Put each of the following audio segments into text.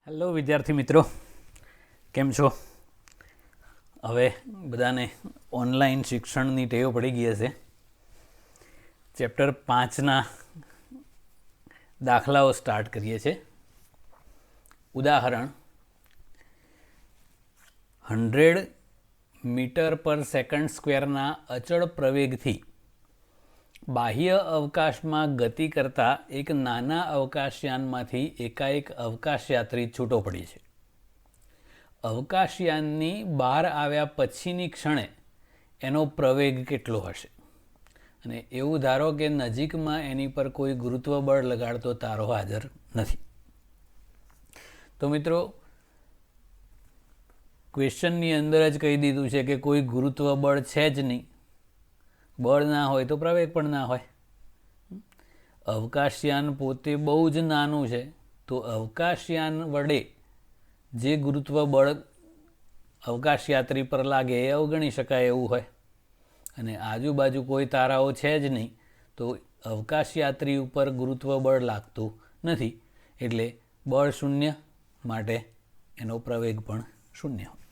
Hello વિદ્યાર્થી મિત્રો, કેમ છો? હવે બધાને ઓનલાઈન શિક્ષણની ટેવ પડી ગઈ હશે. ચેપ્ટર 5ના દાખલાઓ સ્ટાર્ટ કરીએ છીએ. ઉદાહરણ 100 મીટર પર સેકન્ડ સ્ક્વેરના અચળ પ્રવેગથી બાહ્ય અવકાશમાં ગતિ કરતા એક નાના અવકાશયાનમાંથી એકાએક અવકાશયાત્રી છૂટો પડી છે. અવકાશયાનની બહાર આવ્યા પછીની ક્ષણે એનો પ્રવેગ કેટલો હશે? અને એવું ધારો કે નજીકમાં એની પર કોઈ ગુરુત્વ બળ લગાડતો તારો હાજર નથી. તો મિત્રો, ક્વેશ્ચનની અંદર જ કહી દીધું છે કે કોઈ ગુરુત્વ બળ છે જ નહીં. બળ ના હોય તો પ્રવેગ પણ ના હોય. અવકાશયાન પોતે બહુ જ નાનું છે, તો અવકાશયાન વડે જે ગુરુત્વ બળ અવકાશયાત્રી પર લાગે એ અવગણી શકાય એવું હોય. અને આજુબાજુ કોઈ તારાઓ છે જ નહીં, તો અવકાશયાત્રી ઉપર ગુરુત્વ બળ લાગતું નથી, એટલે બળ શૂન્ય, માટે એનો પ્રવેગ પણ શૂન્ય હોય.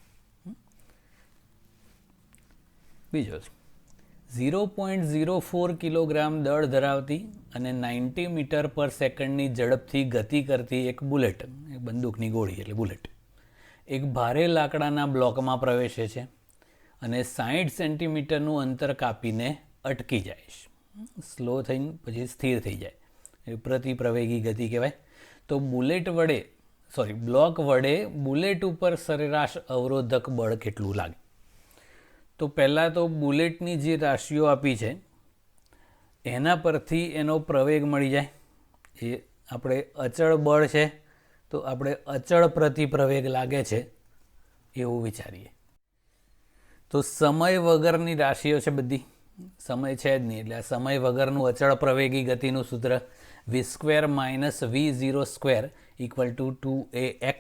બીજો 0.04 કિલોગ્રામ દળ ધરાવતી અને 90 મીટર પર સેકન્ડની ઝડપથી ગતિ કરતી એક બુલેટ, બંદૂકની ગોળી એટલે બુલેટ, એક ભારે લાકડાના બ્લોકમાં પ્રવેશે છે અને 60 સેન્ટીમીટરનું અંતર કાપીને અટકી જાય છે. સ્લો થઈને પછી સ્થિર થઈ જાય, એ પ્રતિપ્રવેગી ગતિ કહેવાય. તો બ્લોક વડે બુલેટ ઉપર સરેરાશ અવરોધક બળ કેટલું લાગે? તો પહેલાં તો બુલેટની જે રાશિઓ આપી છે એના પરથી એનો પ્રવેગ મળી જાય. એ આપણે અચળ બળ છે, તો આપણે અચળ પ્રતિપ્રવેગ લાગે છે એવું વિચારીએ. તો સમય વગરની રાશિઓ છે બધી, સમય છે જ નહીં, એટલે આ સમય વગરનું અચળ પ્રવેગી ગતિનું સૂત્ર v² - v0² = 2ax.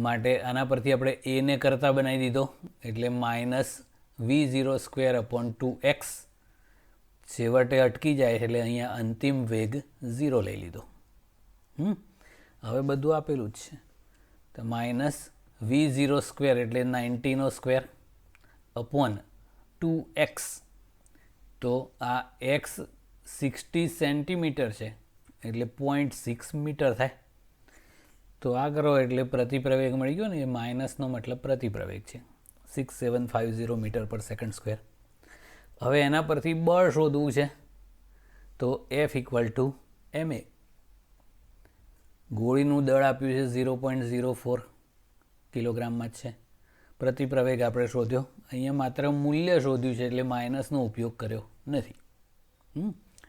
માટે આના પરથી આપણે એને કરતા બનાવી દીધો, એટલે -v0²/2x. છેવટે અટકી જાય એટલે અહીંયા અંતિમ વેગ 0 લઈ લીધો. હવે બધું આપેલું જ છે. તો -v0² એટલે 90/2/2x. તો આ x 60 સેન્ટીમીટર છે, એટલે 0.6 મીટર થાય. તો આ કરો એટલે પ્રતિપ્રવેગ મળી ગયો ને, એ માઇનસનો મતલબ પ્રતિપ્રવેગ છે, 6750 મીટર પર સેકન્ડ સ્ક્વેર. હવે એના પરથી બળ શોધવું છે, તો F = ma. ગોળીનું દળ આપ્યું છે 0.04 કિલોગ્રામમાં જ છે. પ્રતિપ્રવેગ આપણે શોધ્યો, અહીંયા માત્ર મૂલ્ય શોધ્યું છે એટલે માઇનસનો ઉપયોગ કર્યો નથી.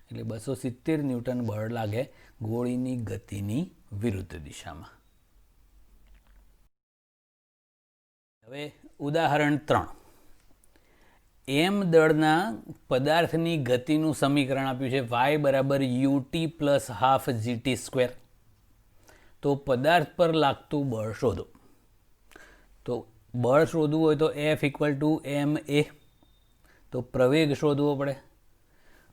એટલે 270 ન્યૂટન બળ લાગે ગોળીની ગતિની વિરુદ્ધ દિશામાં. હવે ઉદાહરણ 3. m દળના પદાર્થની ગતિનું સમીકરણ આપ્યું છે, y ut + ½ gt². તો પદાર્થ પર લાગતું બળ શોધો. તો બળ શોધવું હોય તો F = ma. તો પ્રવેગ શોધવો પડે.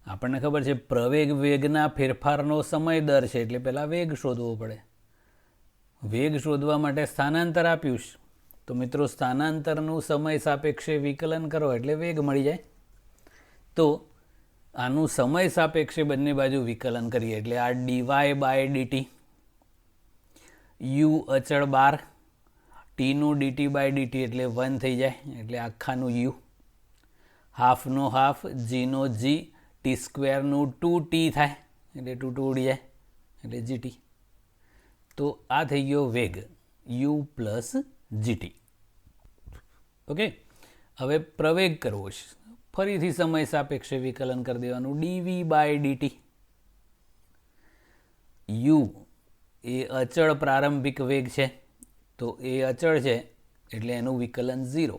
આપણને ખબર છે પ્રવેગ વેગના ફેરફારનો સમય દર છે, એટલે પહેલાં વેગ શોધવો પડે. વેગ શોધવા માટે સ્થાનાંતર આપ્યું છે, તો મિત્રો સ્થાનાંતરનું સમય સાપેક્ષે વિકલન કરો એટલે વેગ મળી જાય. તો આનું સમય સાપેક્ષે બંને બાજુ વિકલન કરીએ એટલે આ dy/dt, u અચળ બાર, ટીનું dt/dt એટલે 1 થઈ જાય, એટલે આખાનું u, હાફનો હાફ, જીનો જી, t² 2t થાય, એટલે 2 ઉડી જાય, એટલે gt. તો આ થઈ ગયો વેગ u + gt. ઓકે. હવે પ્રવેગ કરવો છે, ફરીથી સમય સાપેક્ષે વિકલન કરી દેવાનું, dv/dt. u એ અચળ પ્રારંભિક વેગ છે, તો એ અચળ છે એટલે એનું વિકલન 0,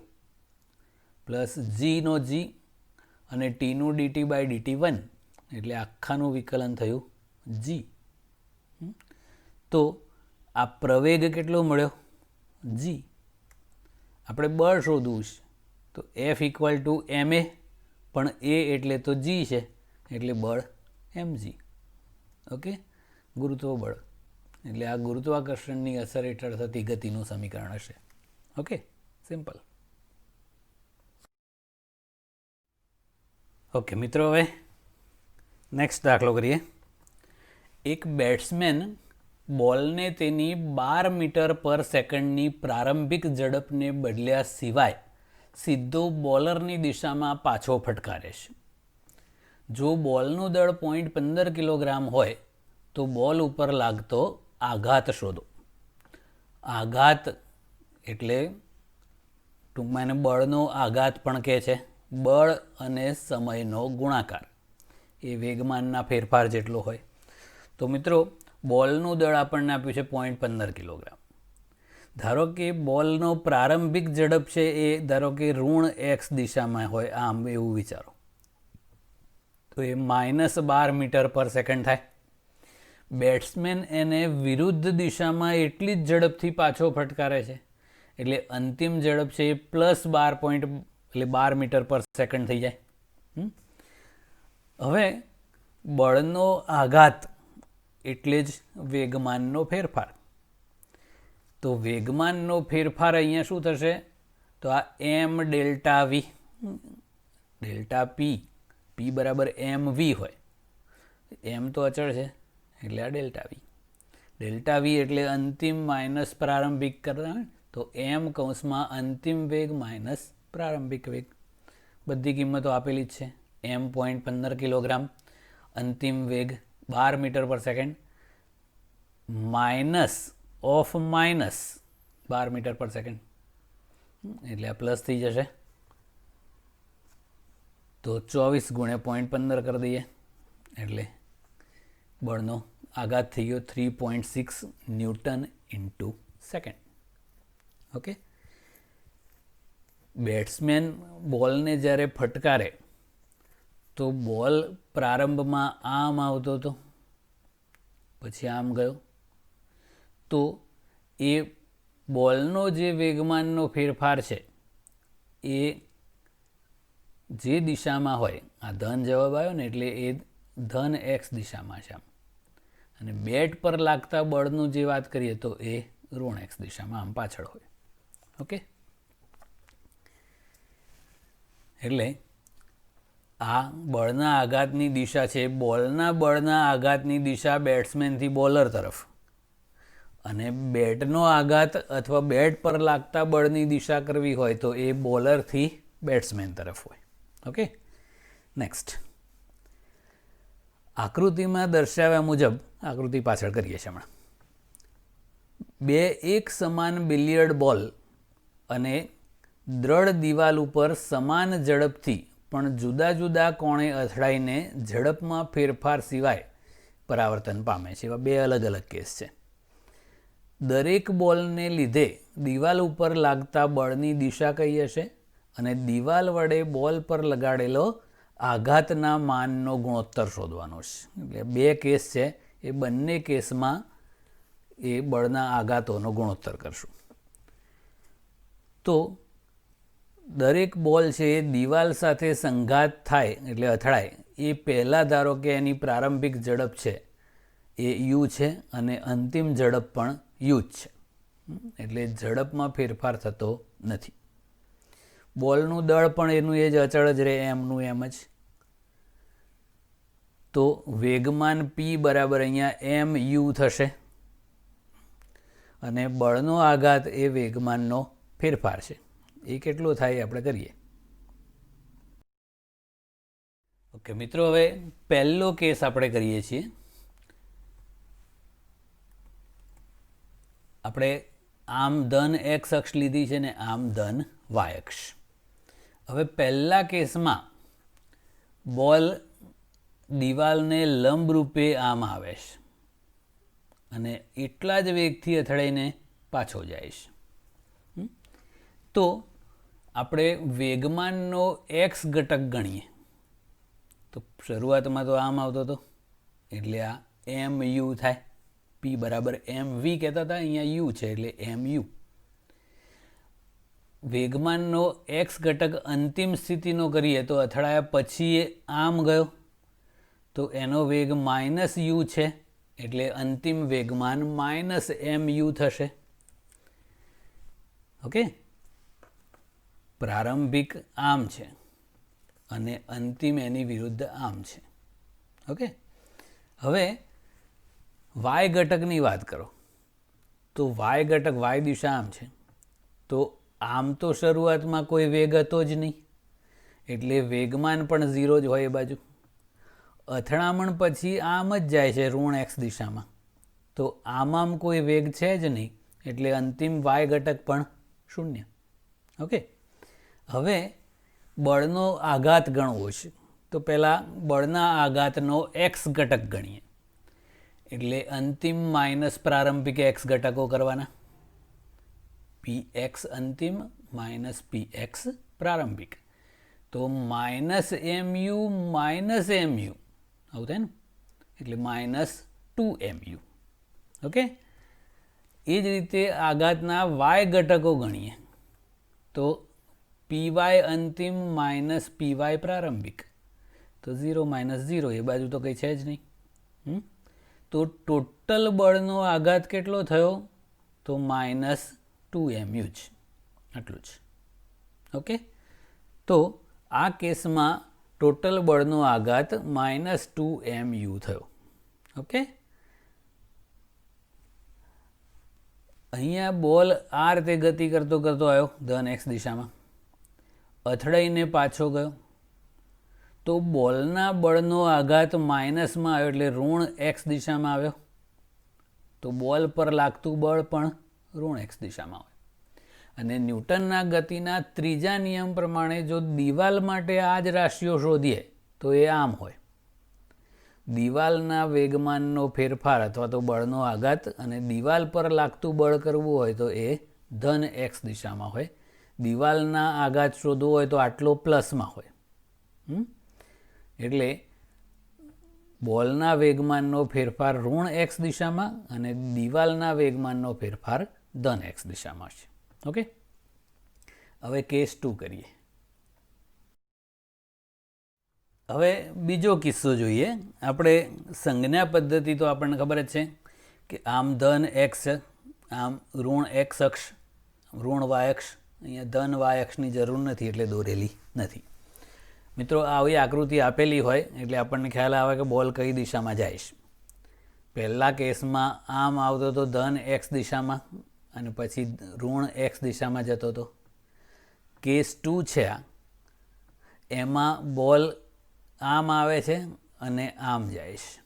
પ્લસ જીનો જી અને ટીનું dt/dt 1, એટલે આખાનું વિકલન થયું g. તો આ પ્રવેગ કેટલો મળ્યો? g. આપણે બળ શોધવું છે, તો F = ma, પણ a એટલે તો g છે, એટલે બળ mg. ઓકે, ગુરુત્વ બળ એટલે આ ગુરુત્વાકર્ષણની અસર હેઠળ થતી ગતિનું સમીકરણ હશે. Okay, simple. ઓકે મિત્રો, હવે નેક્સ્ટ દાખલો કરીએ. એક બેટ્સમેન બોલને તેની 12 મીટર પર સેકન્ડની પ્રારંભિક ઝડપને બદલ્યા સિવાય સીધો બોલરની દિશામાં પાછો ફટકારે છે. જો બોલનું દળ 0.15 કિલોગ્રામ હોય તો બોલ ઉપર લાગતો આઘાત શોધો. આઘાત એટલે ટૂંકમાં એને બળનો આઘાત પણ કહે છે. બળ અને સમયનો ગુણાકાર એ વેગમાનના ફેરફાર જેટલો હોય. તો મિત્રો, બોલનું દળ આપણને આપ્યું છે 0.15 કિલોગ્રામ. ધારો કે બોલનો પ્રારંભિક ઝડપ છે એ ધારો કે ઋણ એક્સ દિશામાં હોય, આમ એવું વિચારો, તો એ -12 મીટર પર સેકન્ડ થાય. બેટ્સમેન એને વિરુદ્ધ દિશામાં એટલી જ ઝડપથી પાછો ફટકારે છે, એટલે અંતિમ ઝડપ છે એ +12 મીટર પર સેકન્ડ થઈ જાય. હવે બળનો આઘાત એટલે જ વેગમાનનો ફેરફાર. તો વેગમાનનો ફેરફાર અહીંયા શું થશે? તો આ m delta v, delta p, p બરાબર mv હોય, m તો અચળ છે એટલે આ ડેલ્ટા v. ડેલ્ટા v એટલે અંતિમ માઇનસ પ્રારંભિક કરતા, તો m કૌંસમાં અંતિમ વેગ માઇનસ પ્રારંભિક વેગ. બધી કિંમતો આપેલી જ છે. m 0.15 કિલોગ્રામ, અંતિમ વેગ 12 મીટર પર સેકન્ડ, -12 મીટર પર સેકન્ડ, એટલે આ પ્લસ થઈ જશે. તો 24 ગુણ્યા 0.15 કરી દઈએ એટલે બળનો આઘાત થઈ ગયો 3.6 newton into second. Okay, batsman બોલને જ્યારે ફટકારે તો બોલ પ્રારંભમાં આમ આવતો હતો, પછી આમ ગયો, તો એ બોલનો જે વેગમાનનો ફેરફાર છે એ જે દિશામાં હોય, આ ધન જવાબ આવ્યો ને એટલે એ ધન એક્સ દિશામાં છે આમ, અને બેટ પર લાગતા બળનું જે વાત કરીએ તો એ ઋણ એક્સ દિશામાં આમ પાછળ હોય. ઓકે, એટલે આ બળના આઘાતની દિશા છે. બોલના બળના આઘાતની દિશા બેટ્સમેનથી બોલર તરફ, અને બેટનો આઘાત અથવા બેટ પર લાગતા બળની દિશા કરવી હોય તો એ બોલરથી બેટ્સમેન તરફ હોય. Okay, next. આકૃતિમાં દર્શાવ્યા મુજબ, આકૃતિ પાછળ કરીએ છીએ હમણાં, બે એક સમાન બિલિયર્ડ બોલ અને દ્રઢ દિવાલ ઉપર સમાન ઝડપથી પણ જુદા જુદા કોણે અથડાઈને ઝડપમાં ફેરફાર સિવાય પરાવર્તન પામે છે. એવા બે અલગ અલગ કેસ છે. દરેક બોલને લીધે દિવાલ ઉપર લાગતા બળની દિશા કઈ હશે અને દિવાલ વડે બોલ પર લગાડેલો આઘાતના માનનો ગુણોત્તર શોધવાનો છે. એટલે બે કેસ છે, એ બંને કેસમાં એ બળના આઘાતોનો ગુણોત્તર કરશું. તો દરેક બોલ છે એ દિવાલ સાથે સંઘાત થાય એટલે અથડાય એ પહેલાં ધારો કે એની પ્રારંભિક ઝડપ છે એ u છે અને અંતિમ ઝડપ પણ u જ છે, એટલે ઝડપમાં ફેરફાર થતો નથી. બોલનું દળ પણ એનું એ જ અચળ જ રહે, એમનું એમ જ. તો વેગમાન p બરાબર અહીંયા mu થશે, અને બળનો આઘાત એ વેગમાનનો ફેરફાર છે. એ કેટલો થાય આપણે કરીએ. ઓકે મિત્રો, હવે પહેલો કેસ આપણે કરીએ છીએ. આપણે આમ ધન એક્સ અક્ષ લીધી છે ને આમ ધન વાય અક્ષ. હવે પહેલા કેસમાં બોલ દિવાલને લંબ રૂપે આમ આવે છે અને એટલા જ વેગથી અથડાઈને પાછો જાય છે. તો આપણે વેગમાનનો એક્સ ઘટક ગણીએ તો શરૂઆતમાં તો આમ આવતો હતો એટલે આ mu થાય. p બરાબર mv કહેતા હતા, અહીંયા u છે એટલે mu. વેગમાનનો એક્સ ઘટક અંતિમ સ્થિતિનો કરીએ તો અથડાયા પછી એ આમ ગયો તો એનો વેગ -u છે એટલે અંતિમ વેગમાન માઇનસ mu થશે. ઓકે, પ્રારંભિક આમ છે અને અંતિમ એની વિરુદ્ધ આમ છે. ઓકે, હવે વાય ઘટકની વાત કરો તો વાય ઘટક વાય દિશા આમ છે, તો આમ તો શરૂઆતમાં કોઈ વેગ હતો જ નહીં, એટલે વેગમાન પણ 0 જ હોય એ બાજુ. અથડામણ પછી આમ જ જાય છે ઋણ એક્સ દિશામાં, તો આમ કોઈ વેગ છે જ નહીં, એટલે અંતિમ વાય ઘટક પણ 0. ઓકે, હવે બળનો આઘાત ગણવો છે, તો પહેલાં બળના આઘાતનો એક્સ ઘટક ગણીએ. એટલે અંતિમ માઇનસ પ્રારંભિક એક્સ ઘટકો કરવાના. px અંતિમ માઇનસ px પ્રારંભિક, તો માઇનસ mu માઇનસ mu આવું થાય ને, એટલે માઇનસ 2mu. ઓકે, એ જ રીતે આઘાતના વાય ઘટકો ગણીએ તો py અંતિમ માઇનસ py પ્રારંભિક, તો 0 માઇનસ 0 એ બાજુ તો કંઈ છે જ નહીં. તો ટોટલ બળનો આઘાત કેટલો થયો? તો માઇનસ 2mu જ, આટલું જ. ઓકે, તો આ કેસમાં ટોટલ બળનો આઘાત માઇનસ 2mu થયો. ઓકે, અહીંયા બોલ આ રીતે ગતિ કરતો કરતો આવ્યો ધન એક્સ દિશામાં, અથડાઈને પાછો ગયો, તો બોલના બળનો આઘાત માઇનસમાં આવ્યો એટલે ઋણ એક્સ દિશામાં આવ્યો, તો બોલ પર લાગતું બળ પણ ઋણ એક્સ દિશામાં હોય. અને ન્યૂટનના ગતિના ત્રીજા નિયમ પ્રમાણે જો દિવાલ માટે આ જ રાશિઓ શોધીએ તો એ આમ હોય. દિવાલના વેગમાનનો ફેરફાર અથવા તો બળનો આઘાત અને દિવાલ પર લાગતું બળ કરવું હોય તો એ ધન એક્સ દિશામાં હોય. દિવાલના આઘાત શોધવો હોય તો આટલો પ્લસમાં હોય. એટલે બોલના વેગમાનનો ફેરફાર ઋણ એક્સ દિશામાં અને દિવાલના વેગમાનનો ફેરફાર ધન એક્સ દિશામાં છે. ઓકે, હવે કેસ 2 કરીએ. હવે બીજો કિસ્સો જોઈએ. આપણે સંજ્ઞા પદ્ધતિ તો આપણને ખબર જ છે કે આમ ધન એક્સ, આમ ઋણ એક્સ અક્ષ, ઋણ વાય અક્ષ. અહીંયા ધન વાય અક્ષની જરૂર નથી એટલે દોરેલી નથી. મિત્રો, આવી આકૃતિ આપેલી હોય એટલે આપણને ખ્યાલ આવે કે બોલ કઈ દિશામાં જાય છે. પહેલા કેસમાં આમ આવતો હતો ધન એક્સ દિશામાં અને પછી ઋણ એક્સ દિશામાં જતો હતો. કેસ 2 છે આ, એમાં બોલ આમ આવે છે અને આમ જાય છે.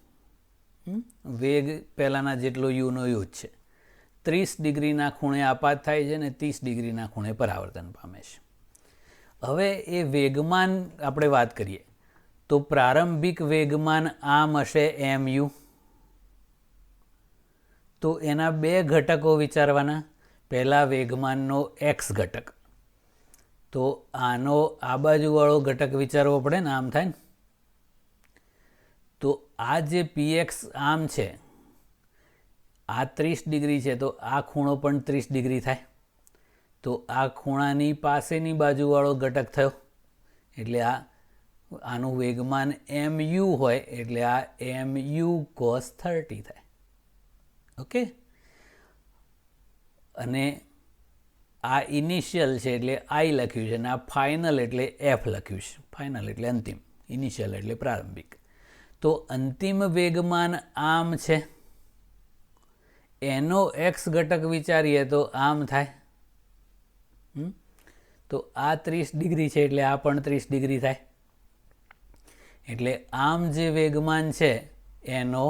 વેગ પહેલાંના જેટલો યુનો યુ જ છે. 30 ડિગ્રીના ખૂણે આપાત થાય છે અને 30 ડિગ્રીના ખૂણે પરાવર્તન પામે છે. હવે એ વેગમાન આપણે વાત કરીએ તો પ્રારંભિક વેગમાન આમ હશે mu. તો એના બે ઘટકો વિચારવાના. પહેલા વેગમાનનો એક્સ ઘટક, તો આનો આ બાજુવાળો ઘટક વિચારવો પડે ને, આમ થાય ને. તો આ જે px આમ છે, આ 30 ડિગ્રી છે, તો આ ખૂણો પણ 30 ડિગ્રી થાય. તો આ ખૂણાની પાસેની બાજુવાળો ઘટક થયો, એટલે આનું વેગમાન mu હોય એટલે આ mu cos 30 થાય. ઓકે, અને આ ઇનિશિયલ છે એટલે I લખ્યું છે અને આ ફાઇનલ એટલે F લખ્યું છે. ફાઇનલ એટલે અંતિમ, ઇનિશિયલ એટલે પ્રારંભિક. તો અંતિમ વેગમાન આમ છે, એનો એક્સ ઘટક વિચારીએ તો આમ થાય. તો આ 30 ડિગ્રી છે એટલે આ પણ 30 ડિગ્રી થાય. એટલે આમ જે વેગમાન છે એનો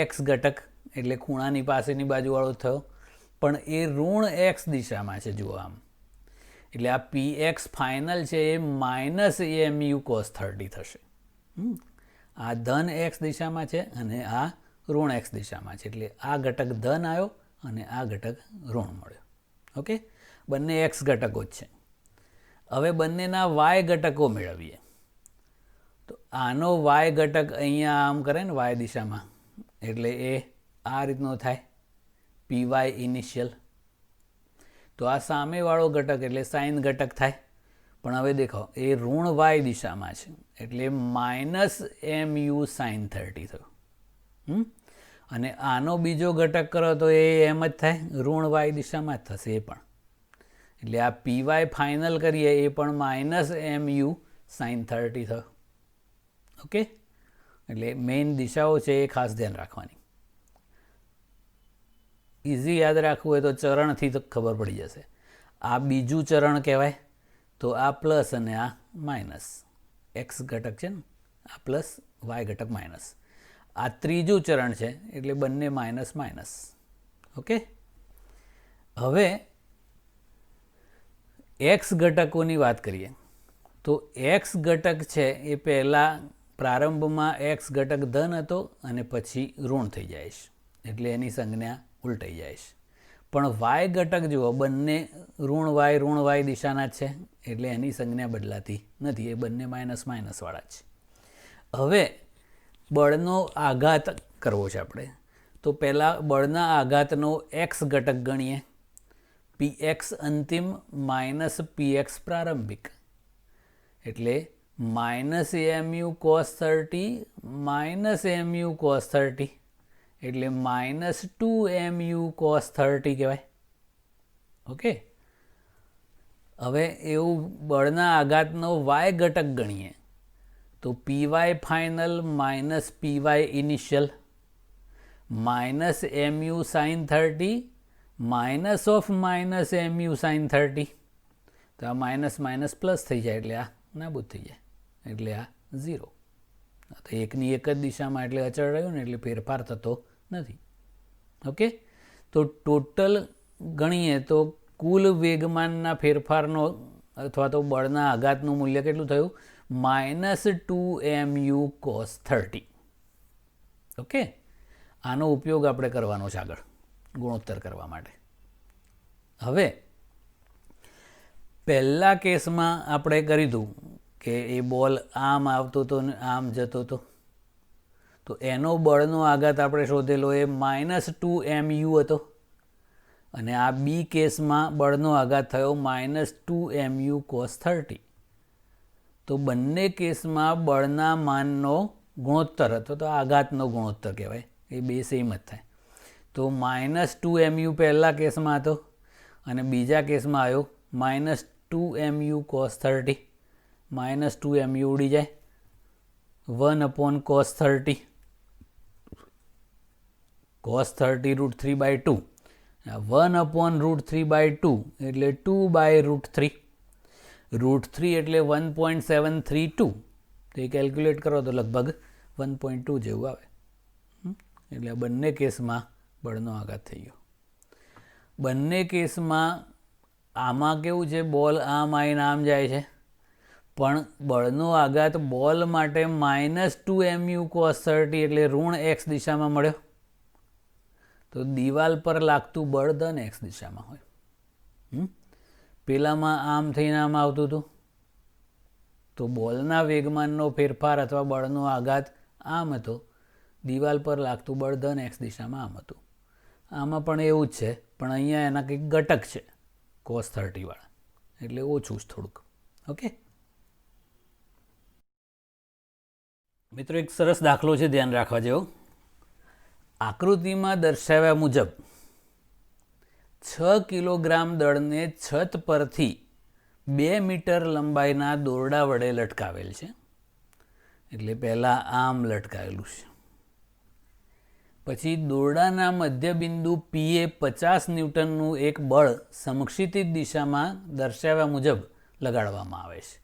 એક્સ ઘટક એટલે ખૂણાની પાસેની બાજુવાળો થયો, પણ એ ઋણ એક્સ દિશામાં છે. જુઓ આમ, એટલે આ px ફાઇનલ છે એ માઇનસ mu cos 30 થશે. આ ધન એક્સ દિશામાં છે અને આ ઋણ એક્સ દિશામાં છે, એટલે આ ઘટક ધન આવ્યો અને આ ઘટક ઋણ મળ્યો. ઓકે, બંને એક્સ ઘટકો જ છે. હવે બંનેના વાય ઘટકો મેળવીએ. તો આનો વાય ઘટક અહીંયા આમ કરે ને વાય દિશામાં, એટલે એ આ રીતનો થાય, py ઇનિશિયલ. તો આ સામેવાળો ઘટક એટલે સાઇન ઘટક થાય. પણ હવે દેખો, એ ઋણ વાય દિશામાં છે એટલે માઇનસ mu sin 30 થયું. અને આનો બીજો ઘટક કરો તો એ એમ જ થાય, ઋણ વાય દિશામાં જ થશે એ પણ. એટલે આ પીવાય ફાઇનલ કરીએ એ પણ -mu sin 30 થયો. ઓકે, એટલે મેઇન દિશાઓ છે એ ખાસ ધ્યાન રાખવાની. ઇઝી યાદ રાખવું હોય તો ચરણથી તો ખબર પડી જશે. આ બીજું ચરણ કહેવાય, તો આ પ્લસ અને આ માઇનસ. એક્સ ઘટક છે ને, આ પ્લસ, વાય ઘટક માઇનસ. આ ત્રીજું ચરણ છે એટલે બંને માઇનસ માઇનસ. ઓકે, હવે એક્સ ઘટકોની વાત કરીએ તો એક્સ ઘટક છે એ પહેલાં પ્રારંભમાં એક્સ ઘટક ધન હતો અને પછી ઋણ થઈ જાય છે, એટલે એની સંજ્ઞા ઉલટાઈ જાય છે. પણ વાય ઘટક જુઓ, બંને ઋણ વાય દિશાના જ છે, એટલે એની સંજ્ઞા બદલાતી નથી, એ બંને માઇનસ માઇનસવાળા જ છે. હવે બળનો આઘાત કરવો છે આપણે, તો પહેલાં બળના આઘાતનો એક્સ ઘટક ગણીએ. પીએક્સ અંતિમ માઇનસ પીએક્સ પ્રારંભિક, એટલે -mu cos 30 -mu cos 30, એટલે -2mu cos 30 કહેવાય. ઓકે, હવે એવું બળના આઘાતનો વાય ઘટક ગણીએ તો P Y final minus P Y initial -mu sin 30 minus of -mu sin 30. તો આ માઇનસ માઇનસ પ્લસ થઈ જાય એટલે આ નાબૂદ થઈ જાય, એટલે આ 0. તો એકની એક જ દિશામાં એટલે અચળ રહ્યું ને, એટલે ફેરફાર થતો નથી. ઓકે, તો ટોટલ ગણીએ તો કુલ વેગમાનના ફેરફારનો અથવા તો બળના આઘાતનું મૂલ્ય કેટલું થયું? -2mu cos 30. ઓકે, આનો ઉપયોગ આપણે કરવાનો છે આગળ ગુણોત્તર કરવા માટે. હવે પહેલા કેસમાં આપણે કરી દઉં કે એ બોલ આમ આવતો હતો ને આમ જતો હતો, તો એનો બળનો આઘાત આપણે શોધેલો એ -2mu હતો, અને આ બી કેસમાં બળનો આઘાત થયો -2mu cos 30. તો બંને કેસમાં બળના માનનો ગુણોત્તર હતો, તો આઘાતનો ગુણોત્તર કહેવાય, એ બે સેમ જ થાય. તો -2mu પહેલા કેસમાં હતો અને બીજા કેસમાં આવ્યો -2mu cos 30. -2mu ઉડી જાય, 1/cos 30, cos 30 √3/2, 1/√3/2 એટલે 2/√3. √3 એટલે 1.732, તો એ કેલ્ક્યુલેટ કરો તો લગભગ 1.2 જેવું આવે. એટલે બંને કેસમાં બળનો આઘાત થઈ ગયો. બંને કેસમાં આમાં કેવું છે, બોલ આમ આવીને આમ જાય છે, પણ બળનો આઘાત બોલ માટે -2mu cos 30 એટલે ઋણ એક્સ દિશામાં મળ્યો. તો દિવાલ પર લાગતું બળ ધન એક્સ દિશામાં હોય. પેલામાં આમ થઈને આમ આવતું હતું, તો બોલના વેગમાનનો ફેરફાર અથવા બળનો આઘાત આમ હતો, દિવાલ પર લાગતું બળ ધન એક્સ દિશામાં આમ હતું. આમાં પણ એવું જ છે, પણ અહીંયા એના કંઈક ઘટક છે cos 30 વાળા, એટલે ઓછું જ થોડુંક. ઓકે મિત્રો, એક સરસ દાખલો છે, ધ્યાન રાખવા જેવો. આકૃતિમાં દર્શાવ્યા મુજબ 6 કિલોગ્રામ દળને છત પરથી 2 મીટર લંબાઈના દોરડા વડે લટકાવેલ છે. એટલે પહેલાં આમ લટકાવેલું છે, પછી દોરડાના મધ્યબિંદુ પીએ 50 ન્યૂટનનું એક બળ સમક્ષિતિજ દિશામાં દર્શાવ્યા મુજબ લગાડવામાં આવે છે.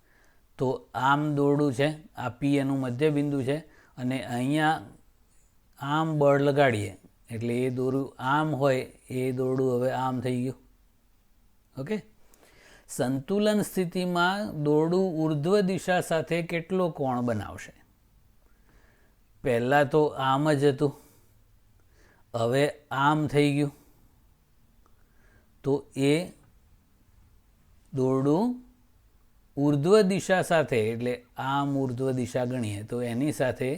તો આમ દોરડું છે, આ પી એનું મધ્યબિંદુ છે, અને અહીંયા આમ બળ લગાડીએ એટલે એ દોરું આમ હોય, એ દોરડું હવે આમ થઈ ગયું. ઓકે, સંતુલન સ્થિતિમાં દોરડું ઉર્ધ્વ દિશા સાથે કેટલો કોણ બનાવશે? પહેલાં તો આમ જ હતું, હવે આમ થઈ ગયું, તો એ દોરડું ઉર્ધ્વ દિશા સાથે, એટલે આમ ઉર્ધ્વ દિશા ગણીએ તો એની સાથે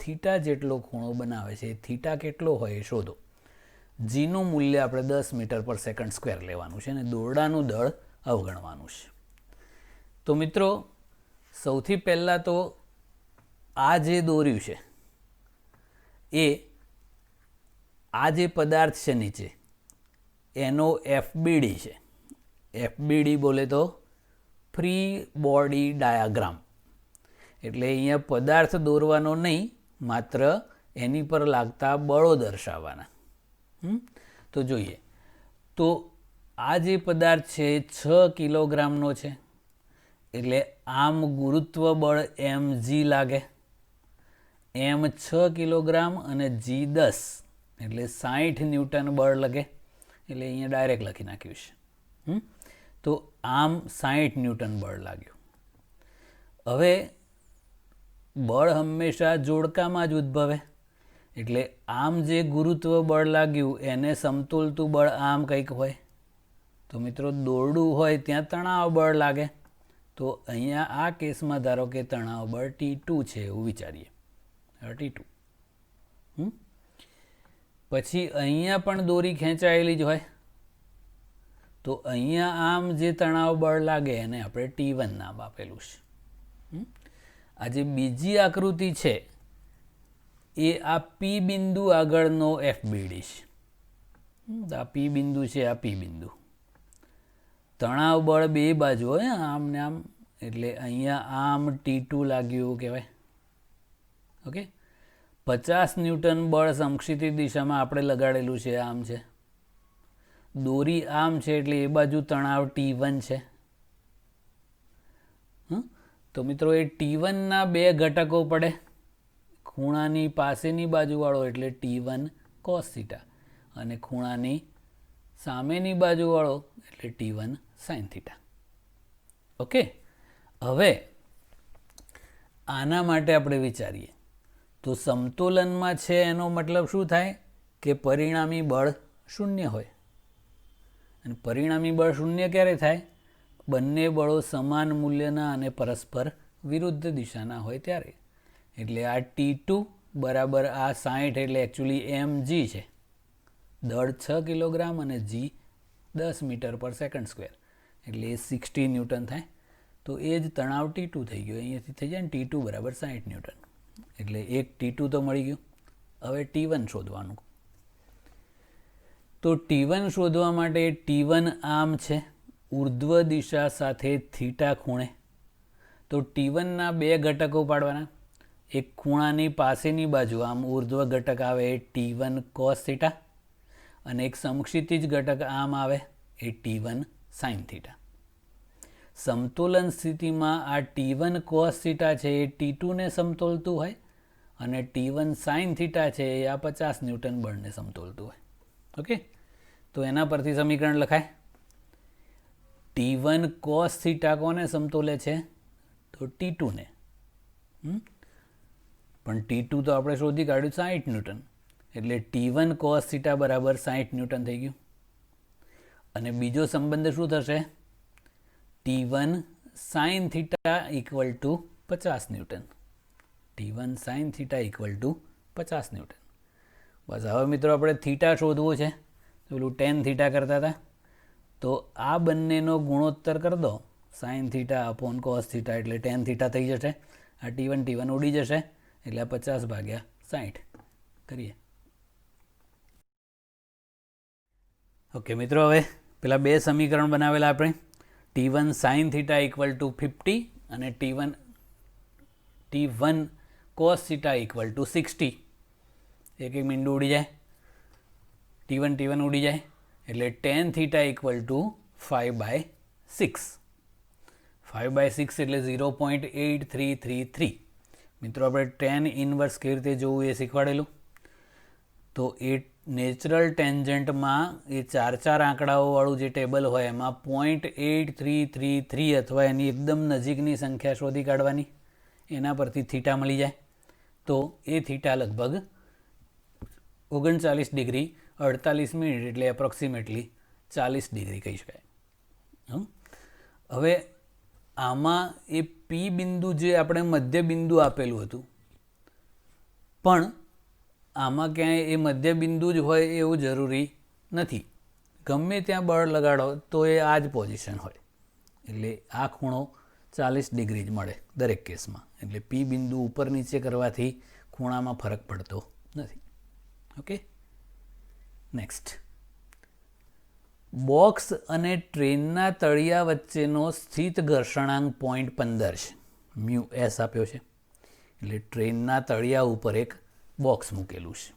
થીટા જેટલો ખૂણો બનાવે છે. થીટા કેટલો હોય એ શોધો. જીનું મૂલ્ય આપણે 10 મીટર/સેકન્ડ² લેવાનું છે અને દોરડાનું દળ અવગણવાનું છે. તો મિત્રો, સૌથી પહેલાં તો આ જે દોર્યું છે એ આ જે પદાર્થ છે નીચે એનો FBD છે. FBD બોલે તો ફ્રી બોડી ડાયાગ્રામ. એટલે અહીંયા પદાર્થ દોરવાનો નહીં, માત્ર એની પર લાગતા બળો દર્શાવવાના. તો જોઈએ તો આ જે પદાર્થ છે 6 કિલોગ્રામનો છે, એટલે આમ ગુરુત્વ બળ mg લાગે. m 6 કિલોગ્રામ અને g 10 એટલે 60 ન્યૂટન બળ લાગે. એટલે અહીંયા ડાયરેક્ટ લખી નાખ્યું છે. તો આમ 60 ન્યૂટન બળ લાગ્યું. હવે બળ હંમેશા જોડકામાં જ ઉદ્ભવે, એટલે આમ જે ગુરુત્વ બળ લાગ્યું એને સમતોલતું બળ આમ કંઈક હોય. તો મિત્રો દોરડું હોય ત્યાં તણાવ બળ લાગે. તો અહીંયા આ કેસમાં ધારો કે તણાવ બળ T2 છે એવું વિચારીએ. T2 પછી અહીંયા પણ દોરી ખેંચાયેલી જ હોય, તો અહીંયા આમ જે તણાવ બળ લાગે એને આપણે T1 નામ આપેલું છે. આ જે બીજી આકૃતિ છે એ આ P બિંદુ આગળનો FBD છે. આ P બિંદુ છે, આ P બિંદુ. તણાવ બળ બે બાજુ હોય, આમ ને આમ, એટલે અહીંયા આમ T2 લાગ્યું કહેવાય. ઓકે, 50 ન્યૂટન બળ સમક્ષિતિજ દિશામાં આપણે લગાડેલું છે, આમ છે. દોરી આમ છે એટલે એ બાજુ તણાવ T1 છે. તો મિત્રો એ T1 ના બે ઘટકો પડે. ખૂણાની પાસેની બાજુવાળો એટલે T1 cos થીટા અને ખૂણાની સામેની બાજુવાળો એટલે T1 sin થીટા. ઓકે, હવે આના માટે આપણે વિચારીએ તો સમતોલનમાં છે એનો મતલબ શું થાય કે પરિણામી બળ શૂન્ય હોય. અને પરિણામી બળ શૂન્ય ક્યારે થાય? બંને બળો સમાન મૂલ્યના અને પરસ્પર વિરુદ્ધ દિશાના હોય ત્યારે. એટલે આ T2 બરાબર આ 60 એટલે એકચ્યુઅલી mg છે, દળ 6 કિલોગ્રામ અને g 10 મીટર પર સેકન્ડ સ્ક્વેર, એટલે એ 60 ન્યૂટન થાય. તો એ જ તણાવ T2 થઈ ગયો. અહીંયાથી થઈ જાય ને T2 બરાબર 60 ન્યૂટન. એટલે એક T2 તો મળી ગયું. હવે T1 શોધવાનું. તો T1 શોધવા માટે T1 આમ છે, ઉર્ધ્વ દિશા સાથે થીટા ખૂણે. તો T1 ના બે ઘટકો પાડવાના. એક ખૂણાની પાસેની બાજુ આમ ઉર્ધ્વ ઘટક આવે એ T1 cos થીટા, અને એક સમક્ષિતિજ ઘટક આમ આવે એ T1 sin થીટા. સમતોલન સ્થિતિમાં આ T1 cos થીટા છે એ T2 ને સમતોલતું હોય, અને T1 sin થીટા છે એ આ 50 ન્યૂટન બળને સમતોલતું હોય. ઓકે, તો એના પરથી સમીકરણ લખાય. T1 cos થીટા કોને સમતોલે છે? તો T2 ને. પણ T2 તો આપણે શોધી કાઢ્યું 60 ન્યૂટન, એટલે T1 cos થીટા બરાબર 60 ન્યૂટન થઈ ગયું. અને બીજો સંબંધ શું થશે? T1 sin theta equal to 50 newton. T1 sin theta equal to 50 newton. બસ હવે મિત્રો આપણે થીટા શોધવું છે. પેલું tan થીટા કરતા હતા, તો આ બંનેનો ગુણોત્તર કરી દો. sin theta upon cos theta એટલે tan થીટા થઈ જશે. આ T1 ઉડી જશે, એટલે આ 50 ભાગ્યા 60 કરીએ. ઓકે મિત્રો, હવે પેલા બે સમીકરણ બનાવેલા આપણે. T1 sin theta equal to 50 અને T1 cos theta equal two 60. એક મીંડું ઉડી જાય, T1 ઉડી જાય, એટલે tan થીટા ઇક્વલ ટુ 5/6. 5/6 એટલે 0.8333. મિત્રો આપણે tan ઇન્વર્સ કેવી રીતે જોવું એ શીખવાડેલું. તો એ નેચરલ ટેન્જન્ટમાં એ 4 આંકડાઓવાળું જે ટેબલ હોય એમાં 0.8333 અથવા એની એકદમ નજીકની સંખ્યા શોધી કાઢવાની. એના પરથી થીટા મળી જાય. તો એ થીટા લગભગ 39 ડિગ્રી 48 મિનિટ એટલે એપ્રોક્સિમેટલી 40 ડિગ્રી કહી શકાય. હવે આમાં એ P બિંદુ જે આપણે મધ્ય બિંદુ આપેલું હતું, પણ આમાં ક્યાંય એ મધ્ય બિંદુ જ હોય એવું જરૂરી નથી. ગમે ત્યાં બળ લગાડો તો એ આ જ પોઝિશન હોય, એટલે આ ખૂણો 40 ડિગ્રી જ મળે દરેક કેસમાં. એટલે P બિંદુ ઉપર નીચે કરવાથી ખૂણામાં ફરક પડતો નથી. ઓકે, નેક્સ્ટ, બોક્સ અને ટ્રેનના તળિયા વચ્ચેનો સ્થિત ઘર્ષણાંક 0.15 છે, મ્યુ એસ આપ્યો છે. એટલે ટ્રેનના તળિયા ઉપર એક બોક્સ મૂકેલું છે.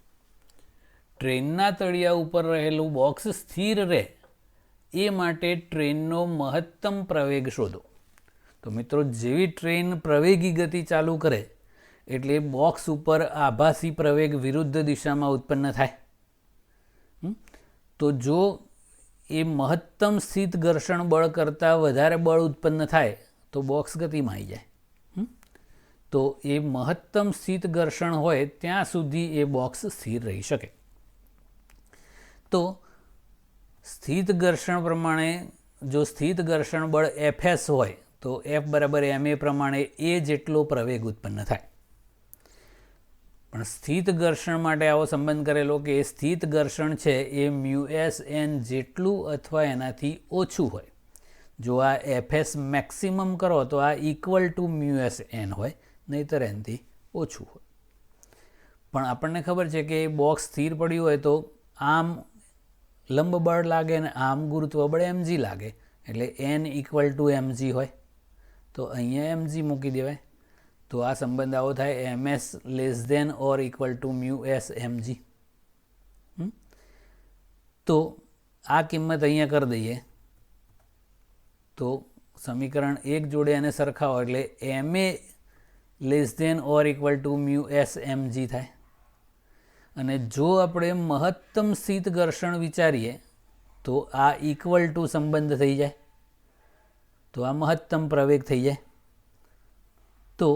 ટ્રેનના તળિયા ઉપર રહેલું બોક્સ સ્થિર રહે એ માટે ટ્રેનનો મહત્તમ પ્રવેગ શોધો. તો મિત્રો, જેવી ટ્રેન પ્રવેગી ગતિ ચાલુ કરે એટલે બોક્સ ઉપર આભાસી પ્રવેગ વિરુદ્ધ દિશામાં ઉત્પન્ન થાય. તો જો એ મહત્તમ સ્થિત ઘર્ષણ બળ કરતાં વધારે બળ ઉત્પન્ન થાય તો બોક્સ ગતિમાં આવી જાય. તો એ મહત્તમ સ્થિત ઘર્ષણ હોય ત્યાં સુધી એ બોક્સ સ્થિર રહી શકે. તો સ્થિત ઘર્ષણ પ્રમાણે જો સ્થિત ઘર્ષણ બળ Fs હોય તો F બરાબર ma પ્રમાણે એ જેટલો પ્રવેગ ઉત્પન્ન થાય. પણ સ્થિત ઘર્ષણ માટે આવો સંબંધ કરેલો કે એ સ્થિત ઘર્ષણ છે એ મ્યુ એસ એન જેટલું અથવા એનાથી ઓછું હોય. જો આ Fs મેક્સિમમ કરો તો આ equal to mu s n હોય, નહીંતર એનાથી ઓછું હોય. પણ આપણને ખબર છે કે બોક્સ સ્થિર પડ્યું હોય તો આમ લંબ બળ લાગે અને આમ ગુરુત્વ બળ mg લાગે, એટલે n ઇક્વલ ટુ mg હોય. તો અહીંયા mg મૂકી દેવાય. તો આ સંબંધ આવો થાય ms less than or equal to mu s mg. તો આ કિંમત અહીંયા કરી દઈએ તો સમીકરણ 1 જોડે એને સરખાવો એટલે ma less than or equal to mu s mg થાય. અને જો આપણે મહત્તમ સ્થિત ઘર્ષણ વિચારીએ તો આ ઇક્વલ ટુ સંબંધ થઈ જાય, તો આ મહત્તમ પ્રવેગ થઈ જાય. તો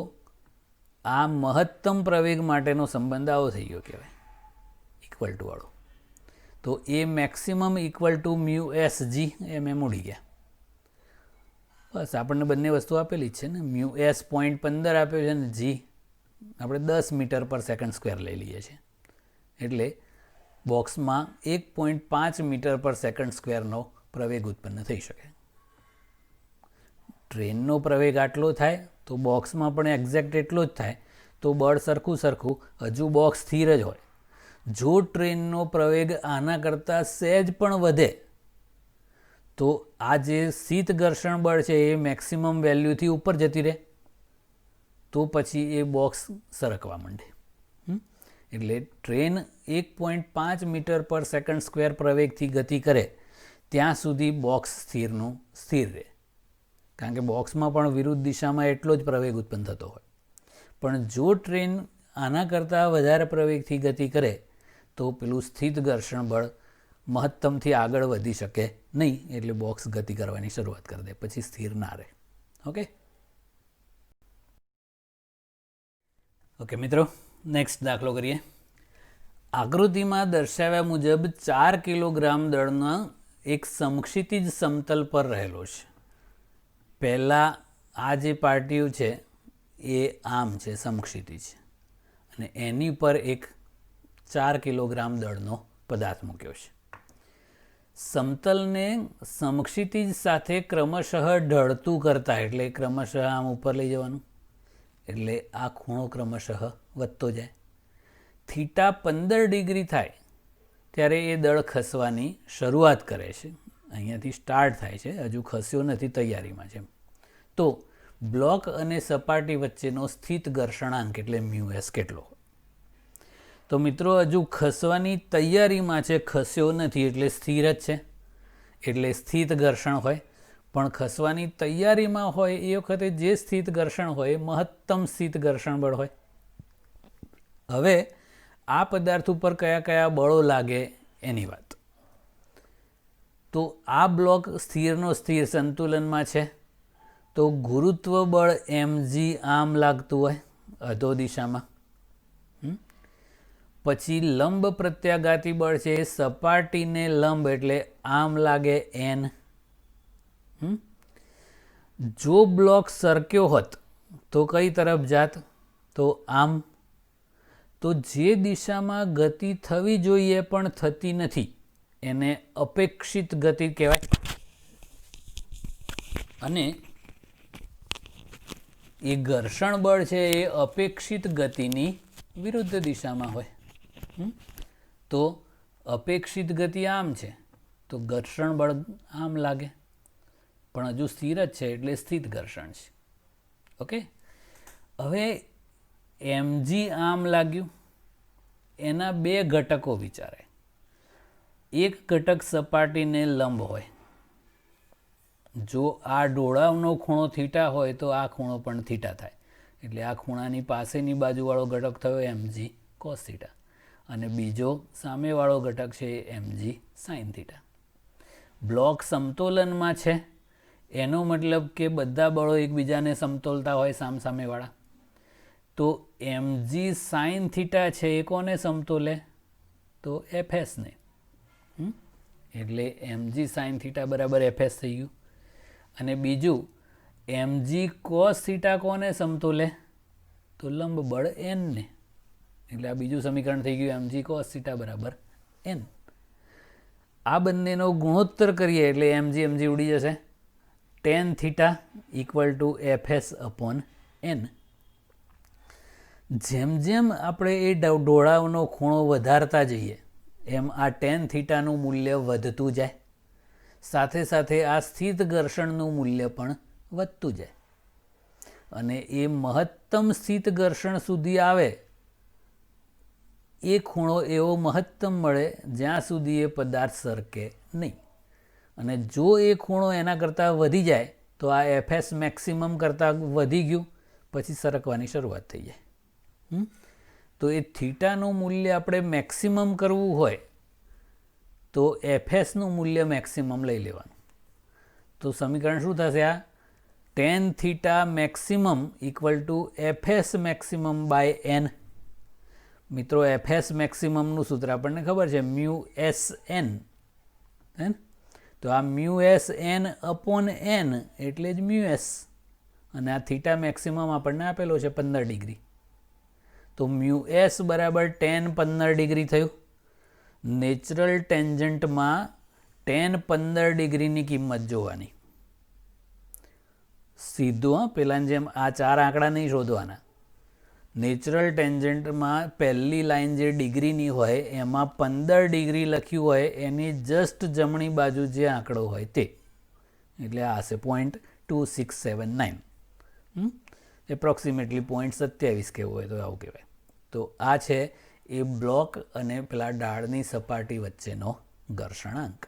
આ મહત્તમ પ્રવેગ માટેનો સંબંધ આવો થઈ ગયો કહેવાય, ઇક્વલ ટુ વાળો. તો એ maximum equal to mu S G M ઉડી ગયા. બસ આપણને બંને વસ્તુ આપેલી જ છે ને. મ્યુ એસ 0.15 આપ્યો છે ને જી આપણે 10 મીટર પર સેકન્ડ સ્ક્વેર લઈ લઈએ છીએ. એટલે બોક્સમાં 1.5 મીટર પર સેકન્ડ સ્ક્વેરનો પ્રવેગ ઉત્પન્ન થઈ શકે. ટ્રેનનો પ્રવેગ આટલો થાય તો બોક્સમાં પણ એક્ઝેક્ટ એટલો જ થાય. તો બળ સરખું હજુ બોક્સ સ્થિર જ હોય. જો ટ્રેનનો પ્રવેગ આના કરતાં સહેજ પણ વધે તો આ જે સ્થિત ઘર્ષણ બળ છે એ મેક્સિમમ વેલ્યુથી ઉપર જતી રહે, તો પછી એ બોક્સ સરકવા માંડે. એટલે ટ્રેન 1.5 મીટર પર સેકન્ડ સ્ક્વેર પ્રવેગથી ગતિ કરે ત્યાં સુધી બોક્સ સ્થિરનું સ્થિર રહે. કારણ કે બોક્સમાં પણ વિરુદ્ધ દિશામાં એટલો જ પ્રવેગ ઉત્પન્ન થતો હોય. પણ જો ટ્રેન આના કરતાં વધારે પ્રવેગથી ગતિ કરે તો પેલું સ્થિત ઘર્ષણ બળ મહત્તમથી આગળ વધી શકે નહીં, એટલે બોક્સ ગતિ કરવાની શરૂઆત કરી દે, પછી સ્થિર ના રહે. ઓકે મિત્રો, નેક્સ્ટ દાખલો કરીએ. આકૃતિમાં દર્શાવ્યા મુજબ 4 કિલોગ્રામ દળનો એક સમક્ષિતિજ સમતલ પર રહેલો છે. પહેલાં આ જે પાર્ટીઓ છે એ આમ છે, સમક્ષિતિજ, અને એની પર એક 4 કિલોગ્રામ દળનો પદાર્થ મૂક્યો છે. સમતલને સમક્ષિતિજ સાથે ક્રમશઃ ઢળતું કરતા, એટલે ક્રમશઃ આમ ઉપર લઈ જવાનું, એટલે આ ખૂણો ક્રમશઃ વધતો જાય. થીટા 15 ડિગ્રી થાય ત્યારે એ દળ ખસવાની શરૂઆત કરે છે. અહીંયાથી સ્ટાર્ટ થાય છે, હજુ ખસ્યો નથી, તૈયારીમાં છે. તો બ્લોક અને સપાટી વચ્ચેનો સ્થિત ઘર્ષણાંક એટલે મ્યુ એસ કેટલો? તો મિત્રો, હજુ ખસવાની તૈયારીમાં છે, ખસ્યો નથી, એટલે સ્થિર જ છે, એટલે સ્થિત ઘર્ષણ હોય. પણ ખસવાની તૈયારીમાં હોય એ વખતે જે સ્થિત ઘર્ષણ હોય મહત્તમ સ્થિત ઘર્ષણ બળ હોય. હવે આ પદાર્થ ઉપર કયા કયા બળો લાગે એની વાત. તો આ બ્લોક સ્થિરનો સ્થિર સંતુલનમાં છે, તો ગુરુત્વ બળ mg આમ લાગતું હોય અધો દિશામાં. પછી લંબ પ્રત્યાઘાતી બળ છે એ સપાટીને લંબ, એટલે આમ લાગે n. જો બ્લોક સરક્યો હોત તો કઈ તરફ જાત? તો આમ. તો જે દિશામાં ગતિ થવી જોઈએ પણ થતી નથી એને અપેક્ષિત ગતિ કહેવાય. અને એ ઘર્ષણ બળ છે એ અપેક્ષિત ગતિની વિરુદ્ધ દિશામાં હોય. તો અપેક્ષિત ગતિ આમ છે તો ઘર્ષણ બળ આમ લાગે, પણ હજુ સ્થિર જ છે એટલે સ્થિત ઘર્ષણ છે. ઓકે, હવે mg આમ લાગ્યું, એના બે ઘટકો વિચારે. એક ઘટક સપાટીને લંબ હોય, જો આ ઢોળાવનો ખૂણો થીટા હોય તો આ ખૂણો પણ થીટા થાય, એટલે આ ખૂણાની પાસેની બાજુવાળો ઘટક થયો mg cos થીટા, અને બીજો સામેવાળો ઘટક છે mg sin થીટા. બ્લોક સમતોલનમાં છે એનો મતલબ કે બધા બળો એકબીજાને સમતોલતા હોય સામસામેવાળા. તો mg sin થીટા છે એ કોને સમતોલે? તો fs ને. એટલે mg sin થીટા બરાબર fs થઈ ગયું. અને બીજું mg cos થીટા કોને સમતોલે? તો લંબ બળ n ને. એટલે આ બીજું સમીકરણ થઈ ગયું mg cos થીટા બરાબર n. આ બંનેનો ગુણોત્તર કરીએ એટલે mg ઉડી જશે. tan theta equal to fs upon n. જેમ જેમ આપણે એ ઢોળાવનો ખૂણો વધારતા જઈએ એમ આ tan થીટાનું મૂલ્ય વધતું જાય, સાથે સાથે આ સ્થિત ઘર્ષણનું મૂલ્ય પણ વધતું જાય, અને એ મહત્તમ સ્થિત ઘર્ષણ સુધી આવે એ ખૂણો એવો મહત્તમ મળે જ્યાં સુધી એ પદાર્થ સરકે નહીં. અને જો એ ખૂણો એના કરતાં વધી જાય તો આ fs મેક્સિમમ કરતાં વધી ગયું, પછી સરકવાની શરૂઆત થઈ જાય. તો એ થીટાનું મૂલ્ય આપણે મેક્સિમમ કરવું હોય તો fsનું મૂલ્ય મેક્સિમમ લઈ લેવાનું. તો સમીકરણ શું થશે? આ tan theta maximum equal to fs maximum by n. મિત્રો fs મેક્સિમમનું સૂત્ર આપણને ખબર છે, મ્યુ એસ એન. તો આ mu s n upon n એટલે જ મ્યુ એસ, અને આ થીટા મેક્સિમમ આપણને આપેલો છે 15 ડિગ્રી. તો મ્યુ એસ બરાબર tan 15 ડિગ્રી થયું. નેચરલ ટેન્જન્ટમાં tan 15 ડિગ્રીની કિંમત જોવાની. સીધું પેલાની જેમ આ 4 આંકડા નહીં શોધવાના. નેચરલ ટેન્જન્ટમાં પહેલી લાઈન જે ડિગ્રીની હોય એમાં 15 ડિગ્રી લખ્યું હોય એની જસ્ટ જમણી બાજુ જે આંકડો હોય તે, એટલે આ હશે 0.2679. એપ્રોક્સિમેટલી 0.27 કહેવું હોય તો આવું કહેવાય. તો આ છે એ બ્લોક અને પેલા ડાળની સપાટી વચ્ચેનો ઘર્ષણાંક.